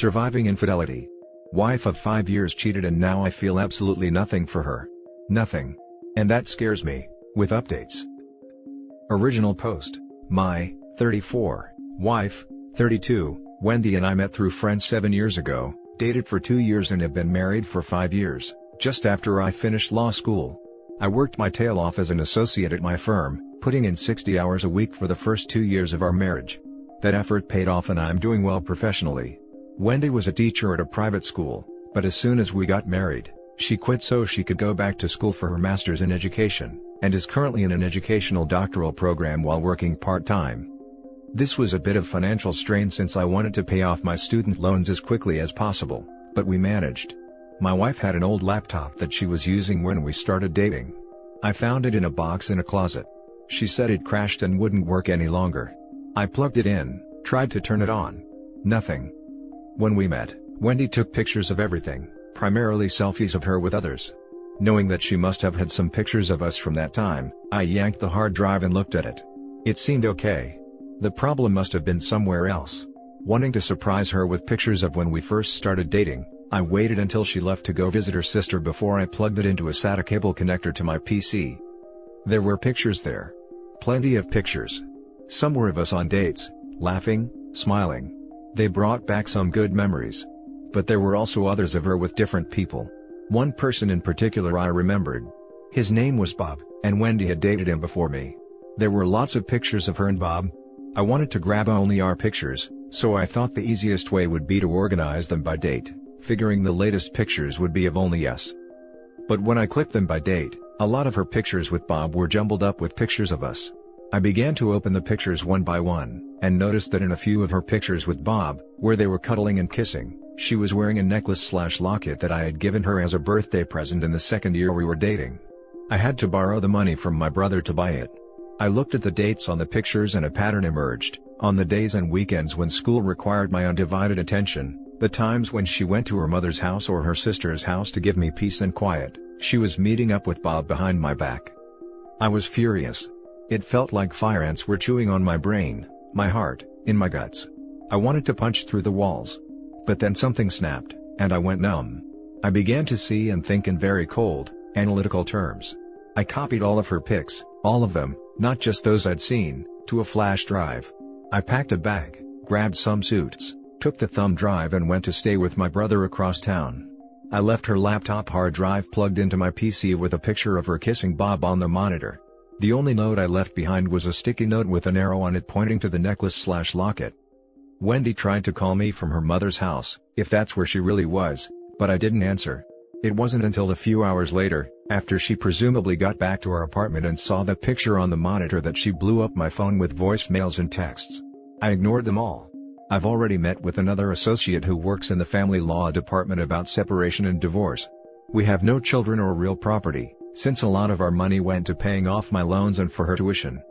Surviving infidelity. Wife of 5 years cheated and now I feel absolutely nothing for her. Nothing. And that scares me. With updates. Original post. My, 34, wife, 32, Wendy and I met through friends 7 years ago, dated for 2 years and have been married for 5 years, just after I finished law school. I worked my tail off as an associate at my firm, putting in 60 hours a week for the first 2 years of our marriage. That effort paid off and I'm doing well professionally. Wendy was a teacher at a private school, but as soon as we got married, she quit so she could go back to school for her master's in education, and is currently in an educational doctoral program while working part-time. This was a bit of financial strain since I wanted to pay off my student loans as quickly as possible, but we managed. My wife had an old laptop that she was using when we started dating. I found it in a box in a closet. She said it crashed and wouldn't work any longer. I plugged it in, tried to turn it on. Nothing. When we met, Wendy took pictures of everything, primarily selfies of her with others. Knowing that she must have had some pictures of us from that time, I yanked the hard drive and looked at it. It seemed okay. The problem must have been somewhere else. Wanting to surprise her with pictures of when we first started dating, I waited until she left to go visit her sister before I plugged it into a SATA cable connector to my PC. There were pictures there. Plenty of pictures. Some were of us on dates, laughing, smiling. They brought back some good memories. But there were also others of her with different people. One person in particular I remembered. His name was Bob, and Wendy had dated him before me. There were lots of pictures of her and Bob. I wanted to grab only our pictures, so I thought the easiest way would be to organize them by date, figuring the latest pictures would be of only us. But when I clicked them by date, a lot of her pictures with Bob were jumbled up with pictures of us. I began to open the pictures one by one, and noticed that in a few of her pictures with Bob, where they were cuddling and kissing, she was wearing a necklace/locket that I had given her as a birthday present in the second year we were dating. I had to borrow the money from my brother to buy it. I looked at the dates on the pictures and a pattern emerged. On the days and weekends when school required my undivided attention, the times when she went to her mother's house or her sister's house to give me peace and quiet, she was meeting up with Bob behind my back. I was furious. It felt like fire ants were chewing on my brain, my heart, in my guts. I wanted to punch through the walls. But then something snapped, and I went numb. I began to see and think in very cold, analytical terms. I copied all of her pics, all of them, not just those I'd seen, to a flash drive. I packed a bag, grabbed some suits, took the thumb drive and went to stay with my brother across town. I left her laptop hard drive plugged into my PC with a picture of her kissing Bob on the monitor. The only note I left behind was a sticky note with an arrow on it pointing to the necklace/locket. Wendy tried to call me from her mother's house, if that's where she really was, but I didn't answer. It wasn't until a few hours later, after she presumably got back to her apartment and saw the picture on the monitor, that she blew up my phone with voicemails and texts. I ignored them all. I've already met with another associate who works in the family law department about separation and divorce. We have no children or real property, since a lot of our money went to paying off my loans and for her tuition.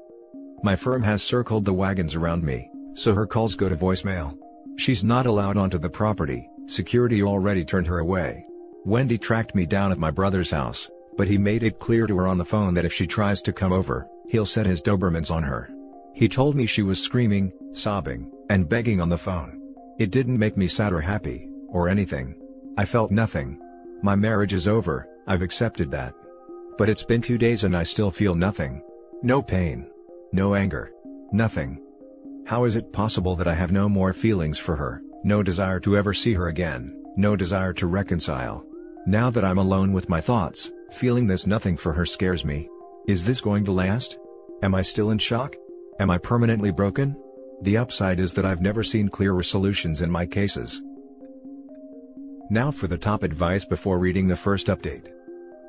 My firm has circled the wagons around me, so her calls go to voicemail. She's not allowed onto the property, security already turned her away. Wendy tracked me down at my brother's house, but he made it clear to her on the phone that if she tries to come over, he'll set his Dobermans on her. He told me she was screaming, sobbing, and begging on the phone. It didn't make me sad or happy, or anything. I felt nothing. My marriage is over, I've accepted that. But it's been 2 days and I still feel nothing. No pain. No anger. Nothing. How is it possible that I have no more feelings for her, no desire to ever see her again, no desire to reconcile? Now that I'm alone with my thoughts, feeling this nothing for her scares me. Is this going to last? Am I still in shock? Am I permanently broken? The upside is that I've never seen clearer solutions in my cases. Now for the top advice before reading the first update.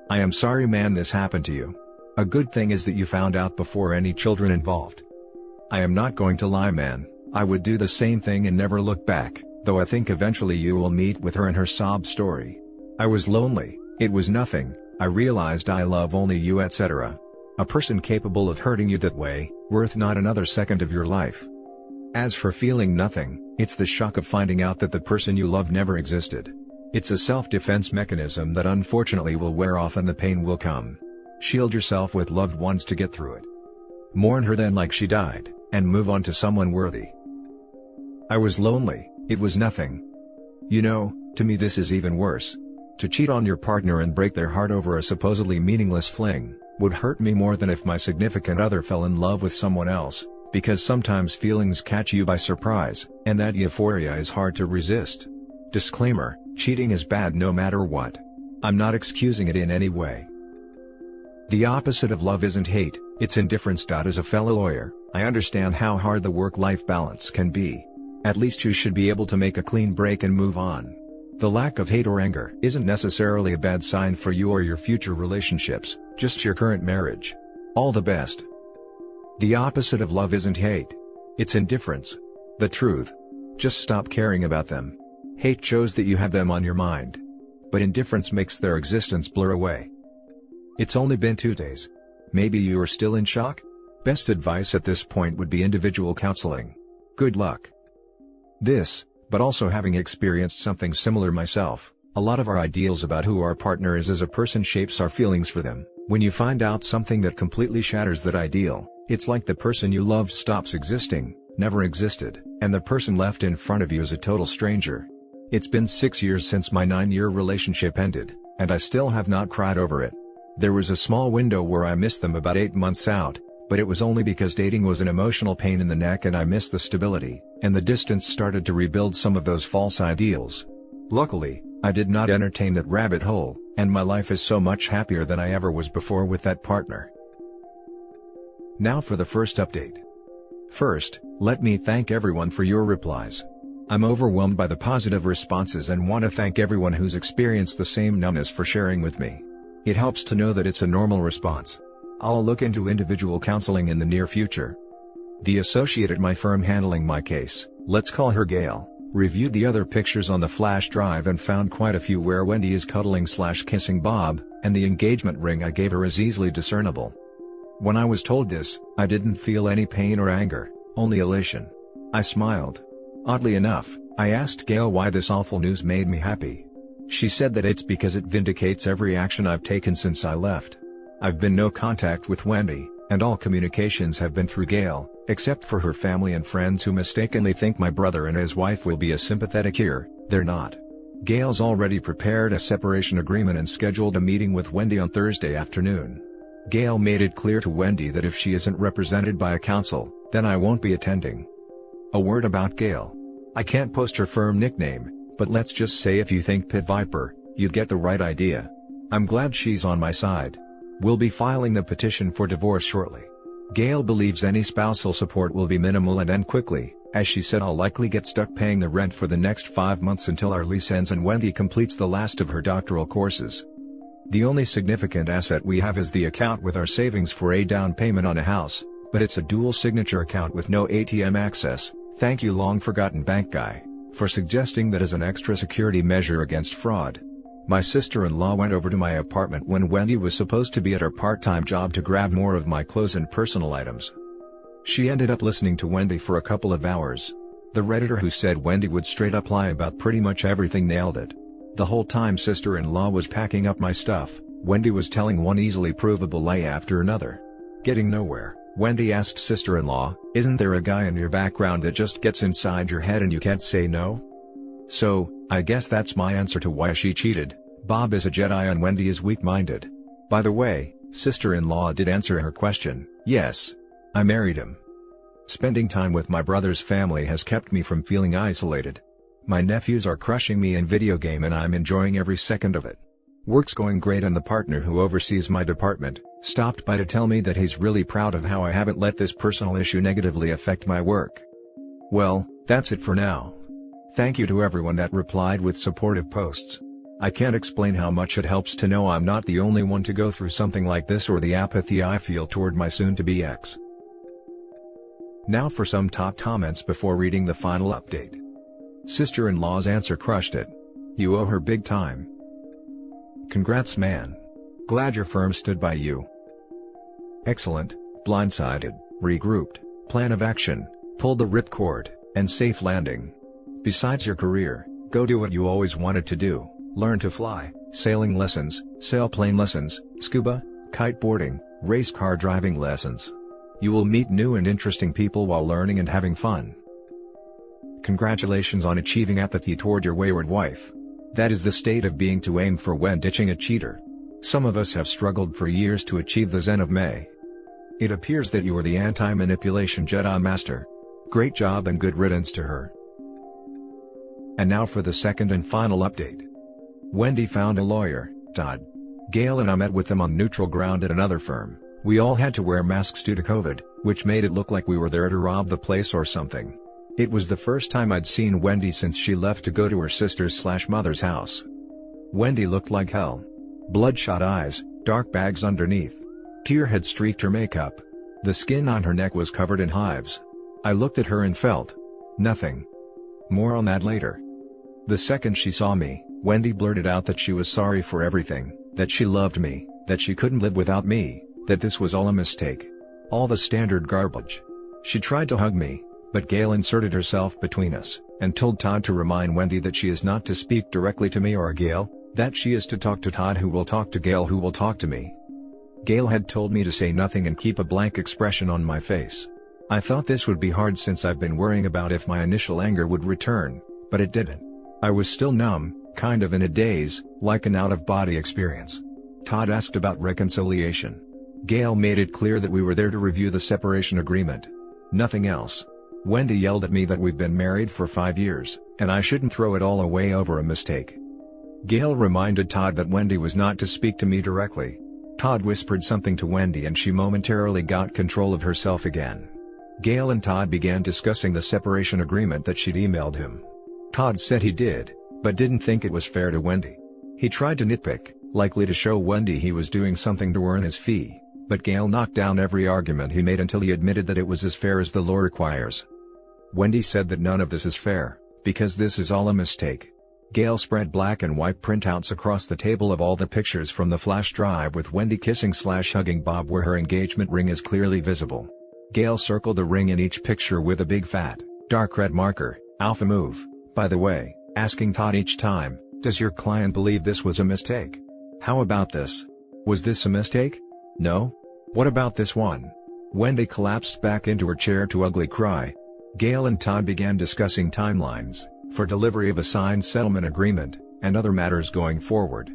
I am sorry man this happened to you. A good thing is that you found out before any children involved. I am not going to lie man, I would do the same thing and never look back, though I think eventually you will meet with her and her sob story. I was lonely, it was nothing, I realized I love only you etc. A person capable of hurting you that way, worth not another second of your life. As for feeling nothing, it's the shock of finding out that the person you love never existed. It's a self-defense mechanism that unfortunately will wear off and the pain will come. Shield yourself with loved ones to get through it. Mourn her then like she died, and move on to someone worthy. I was lonely, it was nothing. You know, to me this is even worse. To cheat on your partner and break their heart over a supposedly meaningless fling would hurt me more than if my significant other fell in love with someone else, because sometimes feelings catch you by surprise, and that euphoria is hard to resist. Disclaimer: cheating is bad no matter what. I'm not excusing it in any way. The opposite of love isn't hate, it's indifference. As a fellow lawyer, I understand how hard the work-life balance can be. At least you should be able to make a clean break and move on. The lack of hate or anger isn't necessarily a bad sign for you or your future relationships, just your current marriage. All the best. The opposite of love isn't hate. It's indifference. The truth. Just stop caring about them. Hate shows that you have them on your mind. But indifference makes their existence blur away. It's only been 2 days. Maybe you are still in shock? Best advice at this point would be individual counseling. Good luck. This, but also having experienced something similar myself, a lot of our ideals about who our partner is as a person shapes our feelings for them. When you find out something that completely shatters that ideal, it's like the person you love stops existing, never existed, and the person left in front of you is a total stranger. It's been 6 years since my 9-year relationship ended, and I still have not cried over it. There was a small window where I missed them about 8 months out, but it was only because dating was an emotional pain in the neck and I missed the stability, and the distance started to rebuild some of those false ideals. Luckily, I did not entertain that rabbit hole, and my life is so much happier than I ever was before with that partner. Now for the first update. First, let me thank everyone for your replies. I'm overwhelmed by the positive responses and want to thank everyone who's experienced the same numbness for sharing with me. It helps to know that it's a normal response. I'll look into individual counseling in the near future. The associate at my firm handling my case, let's call her Gail, reviewed the other pictures on the flash drive and found quite a few where Wendy is cuddling/kissing Bob, and the engagement ring I gave her is easily discernible. When I was told this, I didn't feel any pain or anger, only elation. I smiled. Oddly enough, I asked Gail why this awful news made me happy. She said that it's because it vindicates every action I've taken since I left. I've been no contact with Wendy, and all communications have been through Gail, except for her family and friends who mistakenly think my brother and his wife will be a sympathetic ear. They're not. Gail's already prepared a separation agreement and scheduled a meeting with Wendy on Thursday afternoon. Gail made it clear to Wendy that if she isn't represented by a counsel, then I won't be attending. A word about Gail. I can't post her firm nickname, but let's just say if you think Pit Viper, you'd get the right idea. I'm glad she's on my side. We'll be filing the petition for divorce shortly. Gail believes any spousal support will be minimal and end quickly, as she said I'll likely get stuck paying the rent for the next 5 months until our lease ends and Wendy completes the last of her doctoral courses. The only significant asset we have is the account with our savings for a down payment on a house, but it's a dual signature account with no ATM access. Thank you long forgotten bank guy, for suggesting that as an extra security measure against fraud. My sister-in-law went over to my apartment when Wendy was supposed to be at her part-time job to grab more of my clothes and personal items. She ended up listening to Wendy for a couple of hours. The Redditor who said Wendy would straight up lie about pretty much everything nailed it. The whole time sister-in-law was packing up my stuff, Wendy was telling one easily provable lie after another. Getting nowhere, Wendy asked sister-in-law, "Isn't there a guy in your background that just gets inside your head and you can't say no?" So, I guess that's my answer to why she cheated. Bob is a Jedi and Wendy is weak-minded. By the way, sister-in-law did answer her question. Yes. I married him. Spending time with my brother's family has kept me from feeling isolated. My nephews are crushing me in video game and I'm enjoying every second of it. Work's going great and the partner who oversees my department stopped by to tell me that he's really proud of how I haven't let this personal issue negatively affect my work. Well, that's it for now. Thank you to everyone that replied with supportive posts. I can't explain how much it helps to know I'm not the only one to go through something like this or the apathy I feel toward my soon-to-be ex. Now for some top comments before reading the final update. Sister-in-law's answer crushed it. You owe her big time. Congrats man. Glad your firm stood by you. Excellent, blindsided, regrouped, plan of action, pulled the ripcord, and safe landing. Besides your career, go do what you always wanted to do, learn to fly, sailing lessons, sailplane lessons, scuba, kiteboarding, race car driving lessons. You will meet new and interesting people while learning and having fun. Congratulations on achieving apathy toward your wayward wife. That is the state of being to aim for when ditching a cheater. Some of us have struggled for years to achieve the Zen of May. It appears that you are the anti-manipulation Jedi Master. Great job and good riddance to her. And now for the second and final update. Wendy found a lawyer, Todd. Gail and I met with them on neutral ground at another firm. We all had to wear masks due to COVID, which made it look like we were there to rob the place or something. It was the first time I'd seen Wendy since she left to go to her sister's/mother's house. Wendy looked like hell. Bloodshot eyes, dark bags underneath. Tear had streaked her makeup. The skin on her neck was covered in hives. I looked at her and felt nothing. More on that later. The second she saw me, Wendy blurted out that she was sorry for everything, that she loved me, that she couldn't live without me, that this was all a mistake. All the standard garbage. She tried to hug me, but Gail inserted herself between us, and told Todd to remind Wendy that she is not to speak directly to me or Gail, that she is to talk to Todd who will talk to Gail who will talk to me. Gail had told me to say nothing and keep a blank expression on my face. I thought this would be hard since I've been worrying about if my initial anger would return, but it didn't. I was still numb, kind of in a daze, like an out-of-body experience. Todd asked about reconciliation. Gail made it clear that we were there to review the separation agreement. Nothing else. Wendy yelled at me that we've been married for 5 years, and I shouldn't throw it all away over a mistake. Gail reminded Todd that Wendy was not to speak to me directly. Todd whispered something to Wendy and she momentarily got control of herself again. Gail and Todd began discussing the separation agreement that she'd emailed him. Todd said he did, but didn't think it was fair to Wendy. He tried to nitpick, likely to show Wendy he was doing something to earn his fee, but Gail knocked down every argument he made until he admitted that it was as fair as the law requires. Wendy said that none of this is fair, because this is all a mistake. Gail spread black and white printouts across the table of all the pictures from the flash drive with Wendy kissing/hugging Bob where her engagement ring is clearly visible. Gail circled the ring in each picture with a big fat, dark red marker, alpha move, by the way, asking Todd each time, "Does your client believe this was a mistake? How about this? Was this a mistake? No? What about this one?" Wendy collapsed back into her chair to ugly cry. Gail and Todd began discussing timelines for delivery of a signed settlement agreement, and other matters going forward.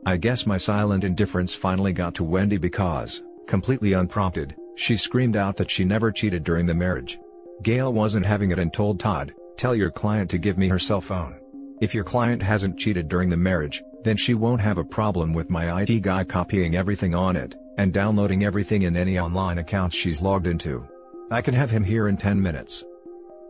I guess my silent indifference finally got to Wendy because, completely unprompted, she screamed out that she never cheated during the marriage. Gail wasn't having it and told Todd, "Tell your client to give me her cell phone. If your client hasn't cheated during the marriage, then she won't have a problem with my IT guy copying everything on it, and downloading everything in any online accounts she's logged into. I can have him here in 10 minutes.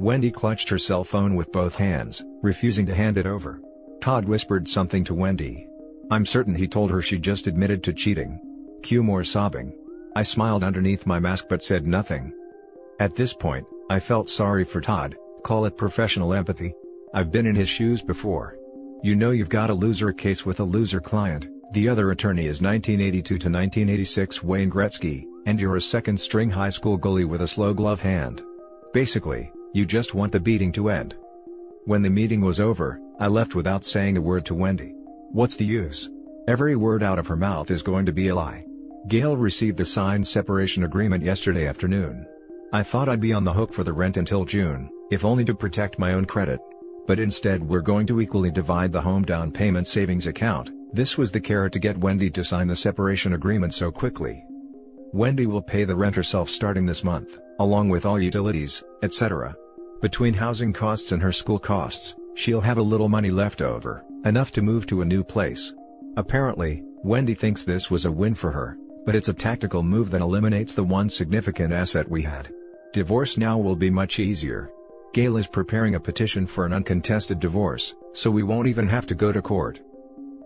Wendy clutched her cell phone with both hands, refusing to hand it over. Todd whispered something to Wendy. I'm certain he told her she just admitted to cheating. Cue more sobbing. I smiled underneath my mask but said nothing. At this point, I felt sorry for Todd, call it professional empathy. I've been in his shoes before. You know you've got a loser case with a loser client, the other attorney is 1982 to 1986 Wayne Gretzky, and you're a second-string high school goalie with a slow glove hand. Basically, you just want the beating to end. When the meeting was over, I left without saying a word to Wendy. What's the use? Every word out of her mouth is going to be a lie. Gail received the signed separation agreement yesterday afternoon. I thought I'd be on the hook for the rent until June, if only to protect my own credit. But instead we're going to equally divide the home down payment savings account. This was the carrot to get Wendy to sign the separation agreement so quickly. Wendy will pay the rent herself starting this month, along with all utilities, etc. Between housing costs and her school costs, she'll have a little money left over, enough to move to a new place. Apparently, Wendy thinks this was a win for her, but it's a tactical move that eliminates the one significant asset we had. Divorce now will be much easier. Gail is preparing a petition for an uncontested divorce, so we won't even have to go to court.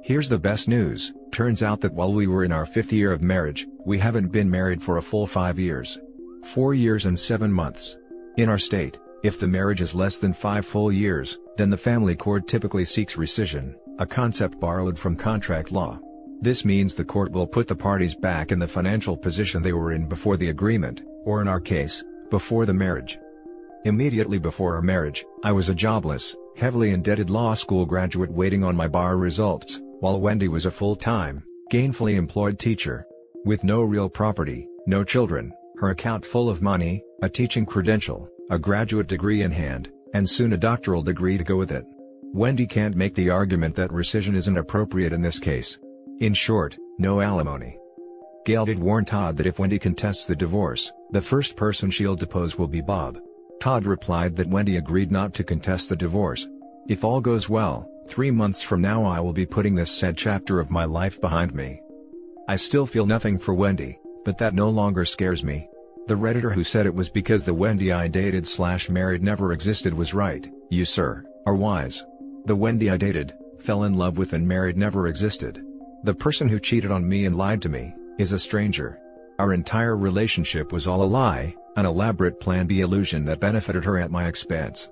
Here's the best news, turns out that while we were in our 5th year of marriage, we haven't been married for a full 5 years. 4 years and 7 months. In our state, if the marriage is less than 5 full years, then the family court typically seeks rescission, a concept borrowed from contract law. This means the court will put the parties back in the financial position they were in before the agreement, or in our case, before the marriage. Immediately before our marriage, I was a jobless, heavily indebted law school graduate waiting on my bar results, while Wendy was a full-time, gainfully employed teacher. With no real property, no children, her account full of money, a teaching credential, a graduate degree in hand, and soon a doctoral degree to go with it. Wendy can't make the argument that rescission isn't appropriate in this case. In short, no alimony. Gail did warn Todd that if Wendy contests the divorce, the first person she'll depose will be Bob. Todd replied that Wendy agreed not to contest the divorce. If all goes well, 3 months from now I will be putting this sad chapter of my life behind me. I still feel nothing for Wendy, but that no longer scares me. The Redditor who said it was because the Wendy I dated/married never existed was right. You, sir, are wise. The Wendy I dated, fell in love with and married never existed. The person who cheated on me and lied to me, is a stranger. Our entire relationship was all a lie, an elaborate Plan B illusion that benefited her at my expense.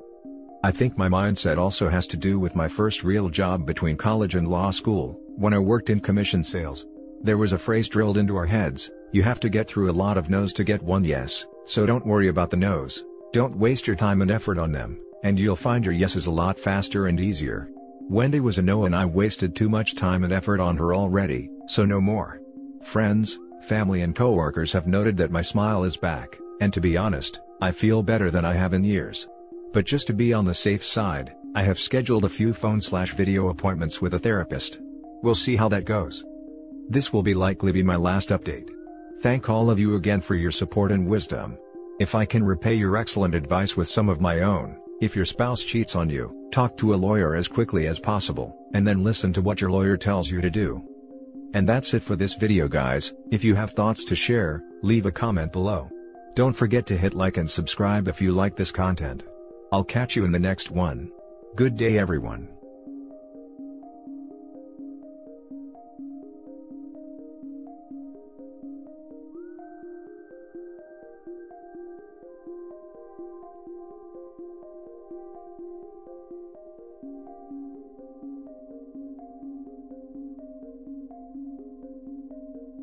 I think my mindset also has to do with my first real job between college and law school, when I worked in commission sales. There was a phrase drilled into our heads: you have to get through a lot of no's to get one yes, so don't worry about the no's, don't waste your time and effort on them, and you'll find your yeses a lot faster and easier. Wendy was a no and I wasted too much time and effort on her already, so no more. Friends, family and coworkers have noted that my smile is back, and to be honest, I feel better than I have in years. But just to be on the safe side, I have scheduled a few phone/video appointments with a therapist. We'll see how that goes. This will likely be my last update. Thank all of you again for your support and wisdom. If I can repay your excellent advice with some of my own, if your spouse cheats on you, talk to a lawyer as quickly as possible, and then listen to what your lawyer tells you to do. And that's it for this video, guys. If you have thoughts to share, leave a comment below. Don't forget to hit like and subscribe if you like this content. I'll catch you in the next one. Good day everyone.